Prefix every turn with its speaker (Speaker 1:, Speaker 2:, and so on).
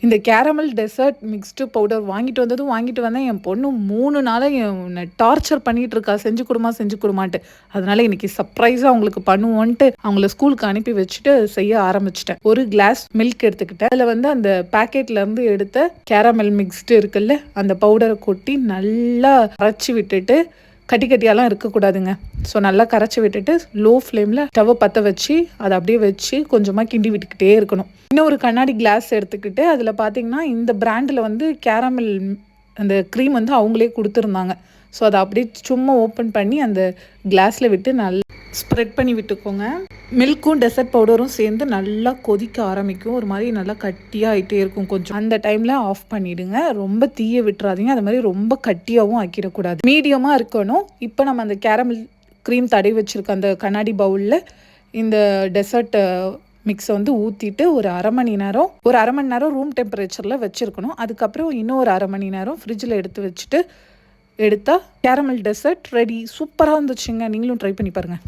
Speaker 1: இந்த caramel dessert mixed powder வாங்கிட்டு வந்தேன். என் பொண்ணு 3 நாளா என்னை டார்ச்சர் பண்ணிட்டு இருக்கா. செஞ்சு கொடுமான்ட்டு. அதனால இன்னைக்கு சர்ப்ரைஸாக அவங்களுக்கு பண்ணுவோன்ட்டு அவங்கள ஸ்கூலுக்கு அனுப்பி வச்சுட்டு செய்ய ஆரம்பிச்சிட்டேன். ஒரு கிளாஸ் மில்க் எடுத்துக்கிட்டேன். அதில் வந்து அந்த பேக்கெட்ல இருந்து எடுத்த கேரமல் மிக்ஸ்டு இருக்குல்ல, அந்த பவுடரை கொட்டி நல்லா அரைச்சி விட்டுட்டு, கட்டியாலாம் இருக்கக்கூடாதுங்க. ஸோ நல்லா கரைச்சி விட்டுட்டு லோ ஃப்ளேமில் ஸ்டவ்வை பற்ற வச்சு அதை அப்படியே வச்சு கொஞ்சமாக கிண்டி விட்டுக்கிட்டே இருக்கணும். இன்னும் ஒரு கண்ணாடி கிளாஸ் எடுத்துக்கிட்டு அதில் பார்த்தீங்கன்னா இந்த பிராண்டில் வந்து கேரமல் அந்த க்ரீம் வந்து அவங்களே கொடுத்துருந்தாங்க. ஸோ அதை அப்படியே சும்மா ஓப்பன் பண்ணி அந்த கிளாஸில் விட்டு நல்லா ஸ்ப்ரெட் பண்ணி விட்டுக்கோங்க. மில்க்கும் டெசர்ட் பவுடரும் சேர்ந்து நல்லா கொதிக்க ஆரம்பிக்கும். ஒரு மாதிரி நல்லா கட்டியாக ஆகிட்டே இருக்கும். கொஞ்சம் அந்த டைமில் ஆஃப் பண்ணிவிடுங்க. ரொம்ப தீய விட்டுறாதீங்க. அது மாதிரி ரொம்ப கட்டியாகவும் ஆக்கிடக்கூடாது. மீடியமாக இருக்கணும். இப்போ நம்ம அந்த கேரமல் க்ரீம் தடவி வச்சுருக்க அந்த கண்ணாடி பவுலில் இந்த டெசர்ட் மிக்ஸை வந்து ஊற்றிட்டு ஒரு அரை மணி நேரம் ரூம் டெம்பரேச்சரில் வச்சுருக்கணும். அதுக்கப்புறம் இன்னும் ஒரு அரை மணி நேரம் ஃப்ரிட்ஜில் எடுத்து வச்சுட்டு எடுத்தால் கேரமல் டெசர்ட் ரெடி. சூப்பராக இருந்துச்சுங்க. நீங்களும் ட்ரை பண்ணி பாருங்கள்.